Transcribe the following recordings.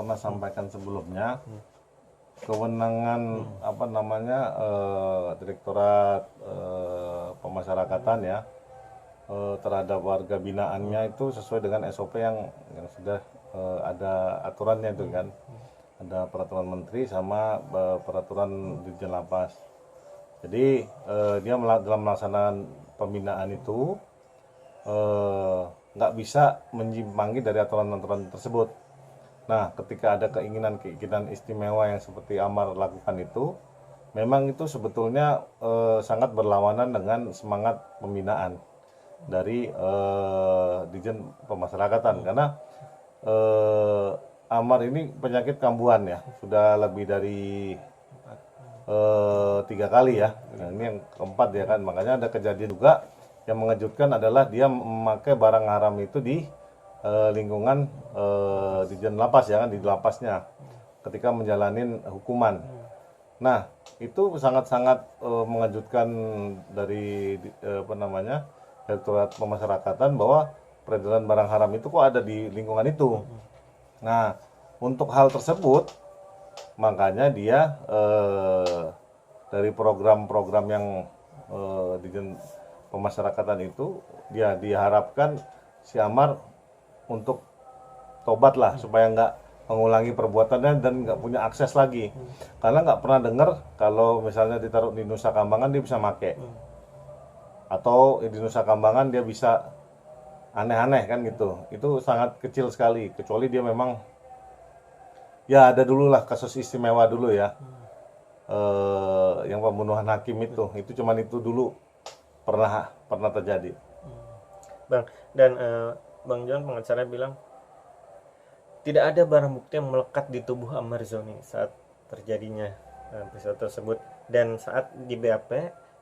pernah sampaikan sebelumnya, kewenangan Direktorat Pemasyarakatan ya terhadap warga binaannya itu sesuai dengan SOP yang sudah ada aturannya itu kan. Ada peraturan menteri sama peraturan Dirjen Lapas. Jadi dia dalam melaksanakan pembinaan itu nggak bisa menyimpangi dari aturan-aturan tersebut. Nah, ketika ada keinginan istimewa yang seperti Amar lakukan itu, memang itu sebetulnya sangat berlawanan dengan semangat pembinaan dari Dirjen Pemasyarakatan, karena Amar ini penyakit kambuhan ya, sudah lebih dari 3 kali ya. Nah, ini yang keempat ya kan, makanya ada kejadian juga yang mengejutkan adalah dia memakai barang haram itu di lingkungan Dirjen Lapas ya kan, di lapasnya ketika menjalani hukuman. Nah, itu sangat-sangat mengejutkan dari Direktorat Pemasyarakatan bahwa peredaran barang haram itu kok ada di lingkungan itu. Nah, untuk hal tersebut makanya dia dari program-program yang di pemasyarakatan itu dia diharapkan si Amar untuk tobat lah supaya nggak mengulangi perbuatannya dan nggak punya akses lagi, karena nggak pernah dengar kalau misalnya ditaruh di Nusa Kambangan dia bisa make atau di Nusa Kambangan dia bisa aneh-aneh kan gitu. Itu sangat kecil sekali, kecuali dia memang ya ada dulu lah kasus istimewa dulu ya, yang pembunuhan hakim itu cuman itu dulu pernah terjadi. Bang, dan Bang John pengacara bilang tidak ada barang bukti yang melekat di tubuh Ahmad Zoni saat terjadinya peristiwa tersebut, dan saat di BAP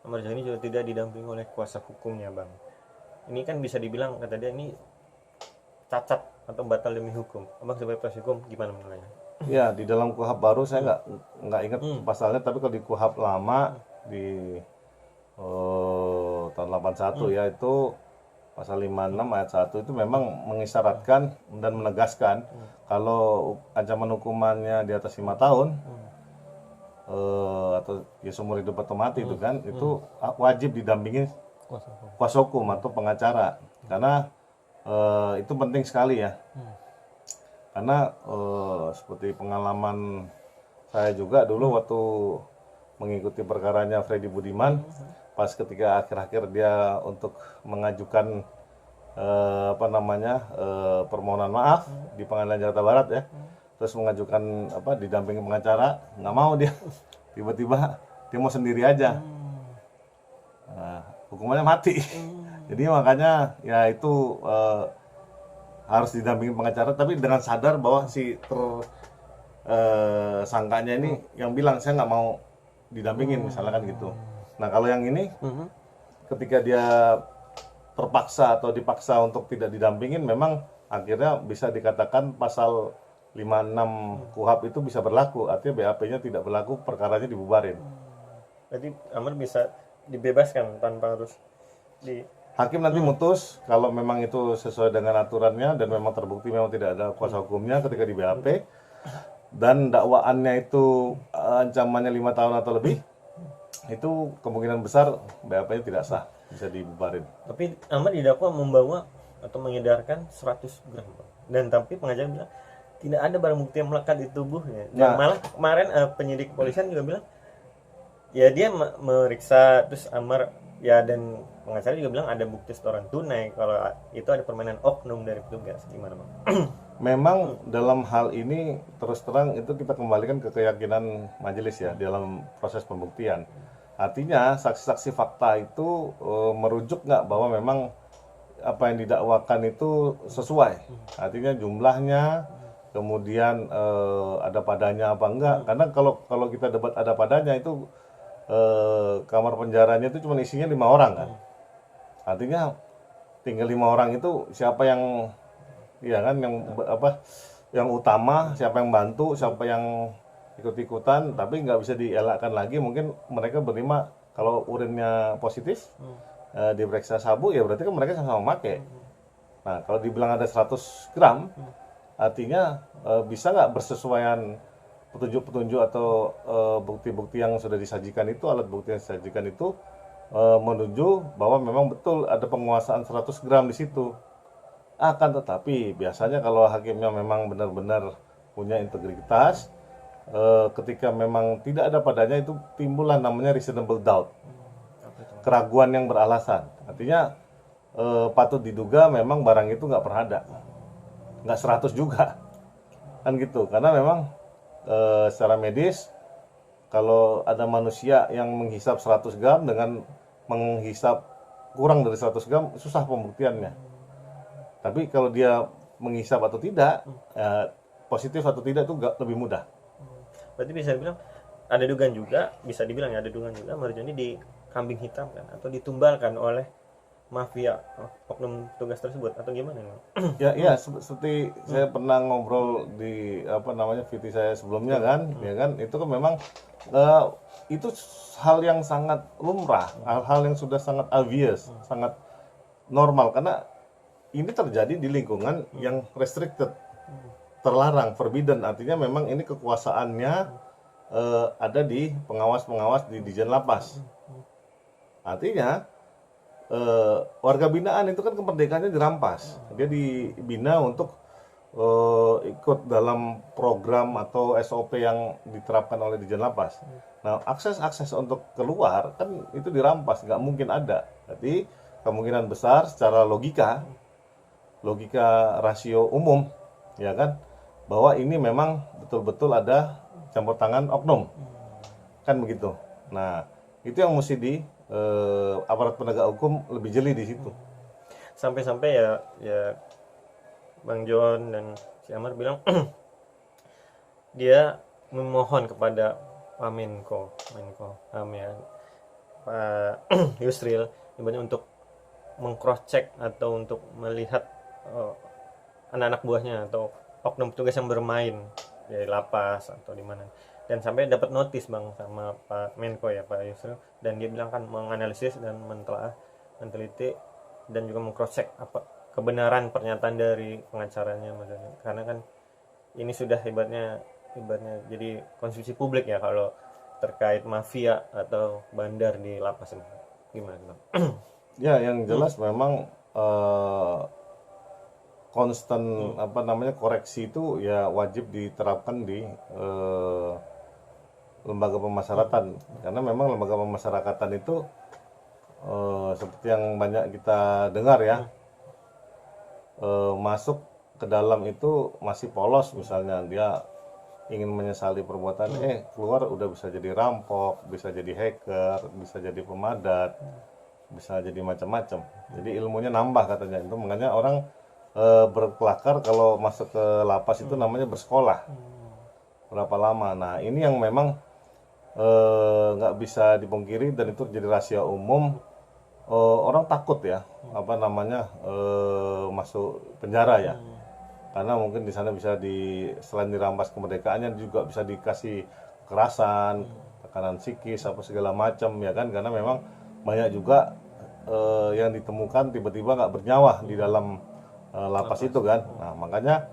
Ahmad Zoni juga tidak didampingi oleh kuasa hukumnya. Bang, ini kan bisa dibilang kata dia ini cacat atau batal demi hukum. Abang sebagai praktisi hukum gimana menilainya? Ya, di dalam KUHP baru saya nggak ingat pasalnya, tapi kalau di KUHP lama di tahun 81 ya, itu pasal 56 ayat 1 itu memang mengisyaratkan dan menegaskan kalau ancaman hukumannya di atas 5 tahun atau ya seumur hidup atau mati itu kan, itu wajib didampingi kuasa hukum atau pengacara, karena itu penting sekali ya. Karena seperti pengalaman saya juga dulu waktu mengikuti perkaranya Freddy Budiman, pas ketika akhir-akhir dia untuk mengajukan permohonan maaf di Pengadilan Jakarta Barat ya, terus mengajukan didampingi pengacara, nggak mau dia, tiba-tiba dia mau sendiri aja. Hukumannya mati. Jadi makanya ya itu harus didampingi pengacara, tapi dengan sadar bahwa si tersangkanya ini yang bilang saya nggak mau didampingin misalkan gitu. Nah, kalau yang ini ketika dia terpaksa atau dipaksa untuk tidak didampingin, memang akhirnya bisa dikatakan pasal 56 KUHP itu bisa berlaku, artinya BAP-nya tidak berlaku, perkaranya dibubarin. Jadi Amar bisa dibebaskan tanpa harus hakim nanti mutus kalau memang itu sesuai dengan aturannya dan memang terbukti memang tidak ada kuasa hukumnya ketika di BAP dan dakwaannya itu ancamannya 5 tahun atau lebih, itu kemungkinan besar BAP-nya tidak sah, bisa dibubarin. Tapi Amar didakwa membawa atau mengedarkan 100 gram, dan tapi pengacara bilang tidak ada barang bukti yang melekat di tubuhnya. Dan malah kemarin penyidik kepolisian juga bilang ya dia meriksa, terus Amar ya, dan pengacara juga bilang ada bukti setoran tunai kalau itu ada permainan oknum dari petugas. Gimana Bang? Memang dalam hal ini terus terang itu kita kembalikan ke keyakinan majelis ya dalam proses pembuktian. Artinya saksi-saksi fakta itu merujuk nggak bahwa memang apa yang didakwakan itu sesuai. Artinya jumlahnya, kemudian ada padanya apa enggak. Karena kalau kita debat ada padanya itu kamar penjaranya itu cuma isinya 5 orang kan. Artinya tinggal 5 orang itu siapa yang ya kan yang utama, siapa yang bantu, siapa yang ikut-ikutan, tapi nggak bisa dielakkan lagi. Mungkin mereka berlima kalau urinnya positif diperiksa sabu, ya berarti kan mereka sama-sama pakai. Nah, kalau dibilang ada 100 gram artinya bisa nggak bersesuaian petunjuk-petunjuk atau bukti-bukti yang sudah disajikan itu, alat bukti yang disajikan itu menuju bahwa memang betul ada penguasaan 100 gram di situ. Akan tetapi biasanya kalau hakimnya memang benar-benar punya integritas, ketika memang tidak ada padanya itu timbullah namanya reasonable doubt, Apa itu? keraguan yang beralasan. Artinya patut diduga memang barang itu nggak pernah ada, nggak 100 juga, kan gitu. Karena memang secara medis kalau ada manusia yang menghisap 100 gram dengan menghisap kurang dari 100 gram susah pembuktiannya. Tapi kalau dia menghisap atau tidak, positif atau tidak itu lebih mudah. Berarti bisa dibilang ada dugaan juga, bisa dibilang ya ada dugaan juga Marzuki dikambing hitamkan atau ditumbalkan oleh mafia oknum tugas tersebut atau gimana nih? Ya, seperti saya pernah ngobrol di VT saya sebelumnya kan, ya kan, itu kan memang itu hal yang sangat lumrah, hal-hal yang sudah sangat obvious, sangat normal karena ini terjadi di lingkungan yang restricted, terlarang, forbidden. Artinya memang ini kekuasaannya ada di pengawas-pengawas di Dijen Lapas. Artinya warga binaan itu kan kemerdekaannya dirampas. Dia dibina untuk ikut dalam program atau SOP yang diterapkan oleh Dijen Lapas. Nah, akses untuk keluar kan itu dirampas, nggak mungkin ada. Jadi kemungkinan besar secara logika rasio umum, ya kan, bahwa ini memang betul-betul ada campur tangan oknum, kan begitu. Nah, itu yang mesti di aparat penegak hukum lebih jeli di situ. Sampai-sampai ya Bang John dan si Amar bilang dia memohon kepada Pak Menko HAM ya, Pak Yusril ibaratnya untuk meng-cross check atau untuk melihat anak-anak buahnya atau oknum petugas yang bermain di lapas atau di mana, dan sampai dapat notis Bang sama Pak Menko ya, Pak Yusril, dan dia bilang kan menganalisis dan meneliti dan juga meng-cross check apa kebenaran pernyataan dari pengacaranya maksudnya, karena kan ini sudah ibaratnya jadi konsumsi publik ya kalau terkait mafia atau bandar di lapas ini. Gimana Bang? Ya, yang jelas memang konstan koreksi itu ya wajib diterapkan di lembaga pemasyarakatan, karena memang lembaga pemasyarakatan itu seperti yang banyak kita dengar ya, masuk ke dalam itu masih polos, misalnya dia ingin menyesali perbuatan, keluar udah bisa jadi rampok, bisa jadi hacker, bisa jadi pemadat, bisa jadi macam-macam. Jadi ilmunya nambah katanya. Itu makanya orang berkelakar kalau masuk ke lapas itu namanya bersekolah. Berapa lama? Nah, ini yang memang nggak bisa dipungkiri dan itu jadi rahasia umum. Orang takut ya, masuk penjara ya. Karena mungkin di sana bisa selain dirampas kemerdekaannya juga bisa dikasih kekerasan, tekanan psikis apa segala macam ya kan, karena memang banyak juga yang ditemukan tiba-tiba nggak bernyawa di dalam lapas itu kan. Nah, makanya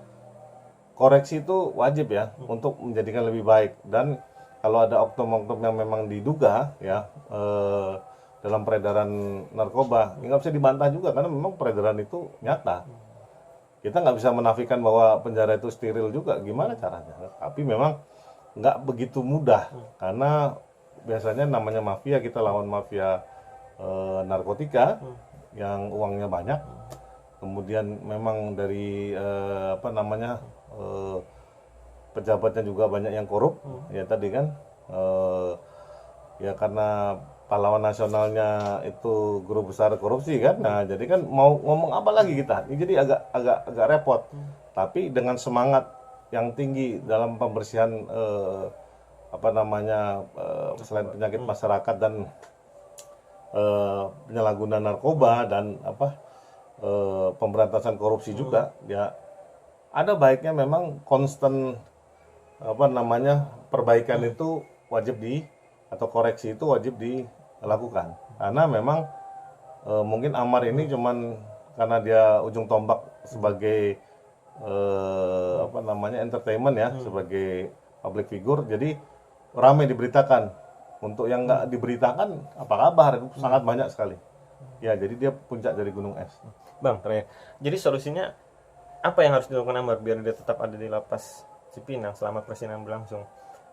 koreksi itu wajib ya untuk menjadikan lebih baik. Dan kalau ada oknum-oknum yang memang diduga ya dalam peredaran narkoba, nggak bisa dibantah juga karena memang peredaran itu nyata. Kita nggak bisa menafikan bahwa penjara itu steril juga, gimana caranya? Tapi memang nggak begitu mudah karena biasanya namanya mafia, kita lawan mafia narkotika yang uangnya banyak, kemudian memang dari pejabatnya juga banyak yang korup, ya tadi kan, ya karena pahlawan nasionalnya itu guru besar korupsi kan, nah jadi kan mau ngomong apa lagi kita, ini jadi agak repot. Tapi dengan semangat yang tinggi dalam pembersihan selain penyakit masyarakat dan penyalahgunaan narkoba dan pemberantasan korupsi juga, ya ada baiknya memang konstan perbaikan itu wajib atau koreksi itu wajib dilakukan. Karena memang mungkin Amar ini cuman karena dia ujung tombak sebagai apa namanya entertainment ya, sebagai public figure, jadi ramai diberitakan. Untuk yang nggak diberitakan, apa kabar? Itu sangat banyak sekali. Ya, jadi dia puncak dari gunung es. Bang, terakhir. Jadi solusinya apa yang harus dilakukan Amar biar dia tetap ada di lapas Cipinang selama persidangan berlangsung,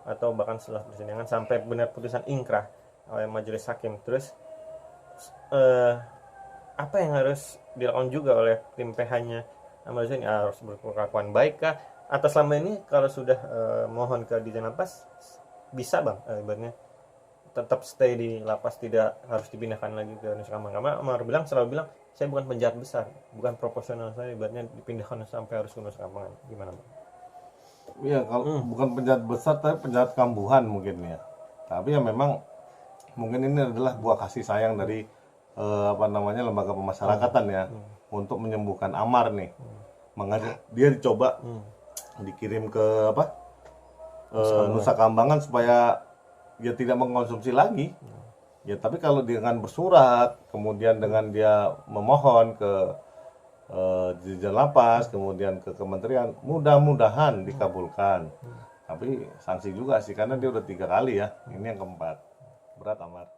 atau bahkan setelah persidangan sampai benar putusan ingkrah oleh majelis hakim? Terus apa yang harus dilakukan juga oleh tim PH-nya Amar Zoni? Harus berkelakuan baik kah? Atau selama ini kalau sudah mohon ke Dirjen Lapas bisa bang, ibaratnya tetap stay di lapas, tidak harus dipindahkan lagi ke Nusa Kambangan? Karena Amar selalu bilang, saya bukan penjahat besar, bukan proporsional, saya ibaratnya dipindahkan sampai harus ke Nusa Kambangan. Gimana bang? Iya, kalau bukan penjahat besar, tapi penjahat kambuhan mungkin ya. Tapi ya memang mungkin ini adalah buah kasih sayang dari apa namanya lembaga pemasyarakatan ya, untuk menyembuhkan Amar nih. Makanya dia dicoba dikirim ke apa Nusa Kambangan supaya dia tidak mengkonsumsi lagi. Ya, tapi kalau dengan bersurat, kemudian dengan dia memohon ke Dirjen Lapas, kemudian ke kementerian, mudah-mudahan dikabulkan. Tapi sanksi juga sih, karena dia udah 3 kali ya, ini yang keempat. Berat Amar.